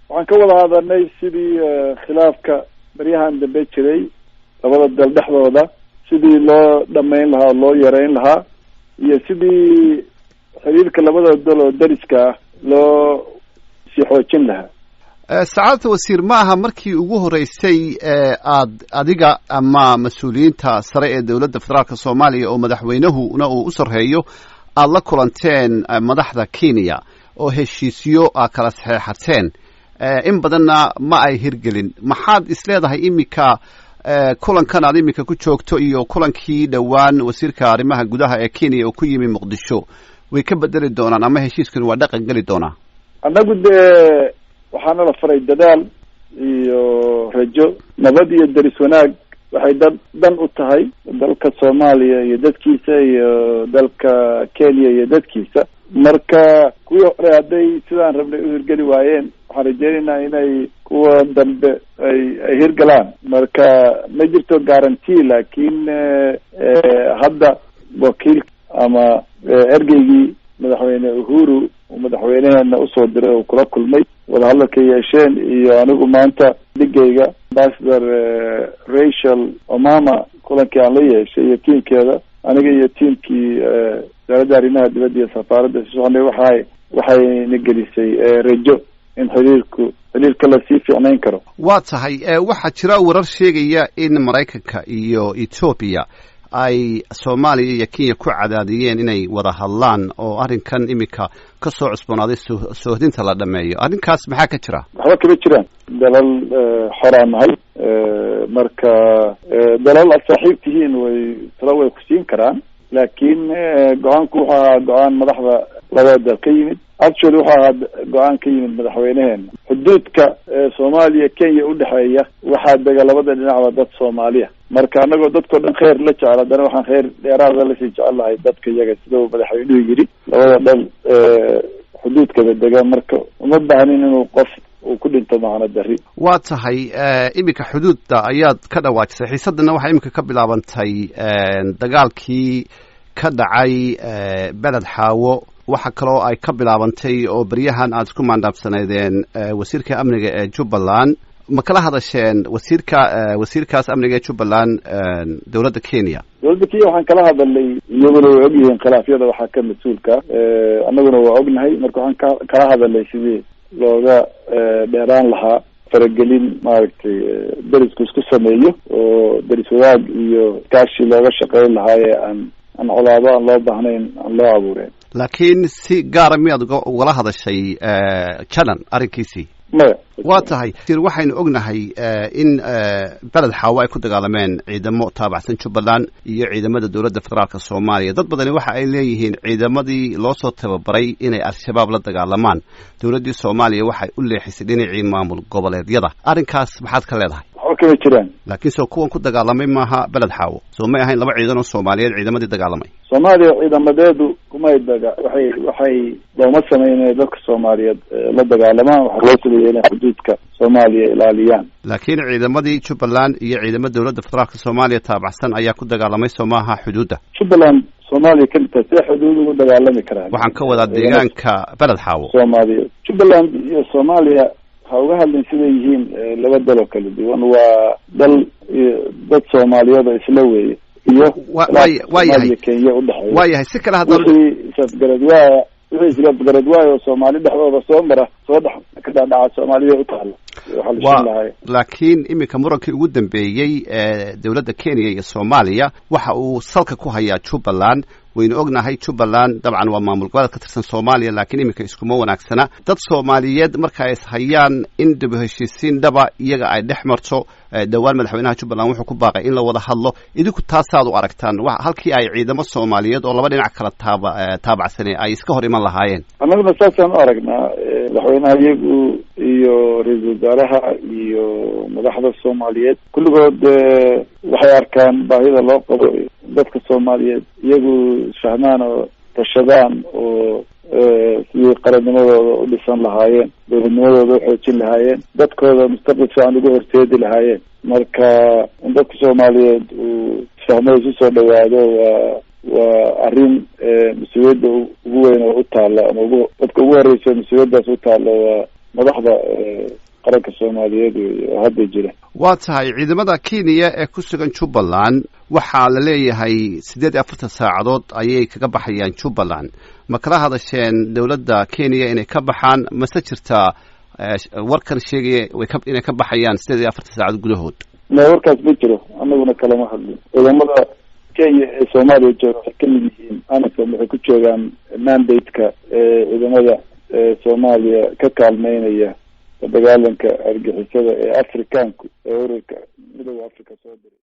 waxaan ka wada hadalnay sidii khilaafka baryahan dambe jiray labada dal dhexdooda sidii loo dhamayn lahaa oo loo yareyn lahaa iyo sidii xiriirka labada dal oo dariska ah loo sii xoojin lahaa. sacaadata wasiir, ma aha markii ugu horeysay aad adiga ama mas-uuliyiinta sare ee dowladda federaalka soomaaliya oo madaxweynahuna uu u sarreeyo aada la kulanteen madaxda Kenya oo heshiisyo aad kala saxeexateen, in badanna ma ay hirgelin. maxaad isleedahay iminka kulankan aad iminka ku joogto iyo kulankii dhowaan wasiirka arrimaha gudaha ee Kenya oo ku yimi Muqdisho way ka bedeli doonaan ama heshiiskan waa dhaqan geli doonaa? annagu dee waxaana la faray dadaal iyo rajo, nabad iyo deris wanaag waxay dan u tahay dalka Soomaaliya iyo dadkiisa iyo dalka Kenya iyo dadkiisa. marka kuwii hore hadday sidaan rabnay u hirgeli waayeen, waxaan rajeynaynaa inay kuwa dambe ay hirgalaan. marka ma jirto guarantee, laakiin hadda wakiil ama ergeygii madaxweyne Uhuru madaxweyneheena usoo diray oo kula kulmay, wadahadalka yeesheen, iyo anigu maanta dhigayga ambassador Rachel Omama kulankii aan la yeeshay iyo tiimkeeda, aniga iyo tiimkii wasaaradda arrimaha dibadda iyo safaaradda soconnay waxayna gelisay rajo in xiriirka lasii fiicnayn karo. waa tahay waxaa jira warar sheegaya in Maraykanka iyo Ethiopia ay Soomaaliya iyo Kenya ku cadaadiyeen inay wada hadlaan oo arrinkan iminka ka soo cusboonaaday soohdinta la dhameeyo. arrinkaas maxaa ka jira? waxba kama jiraan. dalal xoraan nahay, marka dalal aad saaxiib tihiin way ku siin karaan, laakiin go-aanku wuxuu ahaa go-aan madaxda labada dal ka yimid. actually wuxuu ahaa go-aan ka yimid madaxweyneheena. xuduudka Soomaaliya Kenya udhexeeya waxaa dega labada dhinacba dad Soomaaliya, marka anagoo dadkao dhan khayr la jecel, haddana waxaan khayr dheeraada lasii jecel lahay dadka iyaga, sida uu madaxweynuhu yidhi labada dal xuduudkada dega. marka uma baahnin inuu qof uu ku dhinto macno dari. waa tahay iminka xuduudda ayaad ka dhawaajisay. xiisadana waxaa iminka ka bilaabantay dagaalkii ka dhacay beled xaawo. waxa kaloo ay ka bilaabantay oo beryahan aada isku maandhaabsanaydeen wasiirka amniga ee Jubbaland. ma kala hadasheen wasiirkaas amniga ee Jubbaland dowladda Kenya? dowladda Kenya waxaan kala hadalnay, iyaguna way ogyihiin khilaafyada waxaa ka mas-uulka, annaguna waa ognahay. marka waxaan kala hadalnay sidii looga dheeraan lahaa faragelin maaragtay derisku isku sameeyo, oo deris wadaag iyo kaashi looga shaqeyn lahaaye aan colaado aan loo baahnayn aan loo abuureen. laakiin si gaara miyaad ugala hadashay Janan arrinkiisii? maya. waa tahay waxaynu ognahay in beled xaawo ay ku dagaalameen ciidamo taabacsan Jubbaland iyo ciidamada dowladda federaalka Soomaaliya. dad badani waxa ay leeyihiin ciidamadii loo soo tababaray inay al-shabaab la dagaalamaan, dowladdii Soomaaliya waxay u leexisay dhinacii maamul goboleedyada. arrinkaas maxaad ka leedahay? waxba kama jiraan. laakiin soo kuwan ku dagaalamay maaha beled xaawo? soo may ahayn laba ciidan oo Soomaaliyeed ciidamadii dagaalamay? Soomaaliya ciidamadeedu waxay looma sameynay dadka Soomaaliyeed la dagaalamaan. waxaa loo sameeyay inay xuduudka Soomaaliya ilaaliyaan. laakiin ciidamadii Jubbaland iyo ciidamada dowladda federaalka Soomaaliya taabacsan ayaa ku dagaalamay soo maaha xuduudda? Jubbaland Soomaaliya kanta see xuduud ugu dagaalami karaan? waxaan ka wadaa deegaanka beled xaawo. Soomaaliya, Jubbaland iyo Soomaaliya ha uga hadlin siday yihiin laba dal oo kala duwan. waa dad Soomaaliyeed oo isla weeye iyo Kenya udhexeeya. waayahay si kale haddana wixii isgarad waayo oo Soomaali dhexdooda soo dhex ka dhaca Soomaaliya u taala. laakiin iminka murankii ugu dambeeyey dowladda Kenya iyo Soomaaliya waxa uu salka ku hayaa Jubbaland. waynu ognahay Jubbaland dabcan waa maamul goboleed ka tirsan Soomaaliya, laakiin iminka iskuma wanaagsana. dad Soomaaliyeed marka ay hayaan in dib u heshiisiin dhaba iyaga ay dhex marto. dhowaan madaxweynaha Jubbaland wuxuu ku baaqay in la wada hadlo. idinku taasaad u aragtaan halkii ay ciidamo Soomaaliyeed oo laba dhinac kala taabacsanay ay iska hor iman lahaayeen? annaguna saasaan u aragnaa. madaxweynaha iyagu iyo ra-iisul wasaaraha iyo madaxda Soomaaliyeed kulligood waxay arkaan baahida loo qabo dadka Soomaaliyeed iyagu isfahmaan oo tashadaan oo sidii qarannimadooda u dhisan lahaayeen, dowladnimadooda u xoojin lahaayeen, dadkooda mustaqbal fiican ugu horseedi lahaayeen. marka in dadka Soomaaliyeed uu isfahmo isu soo dhawaado waa arrin mas-uuliyadda ugu weyn oo u taalla ama dadka ugu horreysa mas-uuliyaddaas u taalla madaxda qaranka soomaaliyeed oo hadda jira. waa tahay ciidamada Kenya ee ku sugan Jubbaland waxaa la leeyahay 48 saacadood ayay kaga baxayaan Jubbaland. ma kala hadasheen dawladda Kenya inay ka baxaan mase jirtaa warkan sheegaya inay ka baxayaan 48 saacadood gudahood? ma warkaas ma jiro, annaguna kalama hadlin. ciidamada Kenya ee Soomaaliya jooga waxay ka mid yihiin AMISOM, waxay ku joogaan mandate-ka ciidamada Soomaaliya ka kaalmeynaya dagaalanka argixisada ee Afrikaanku ee ururka midowga Afrika soo diray.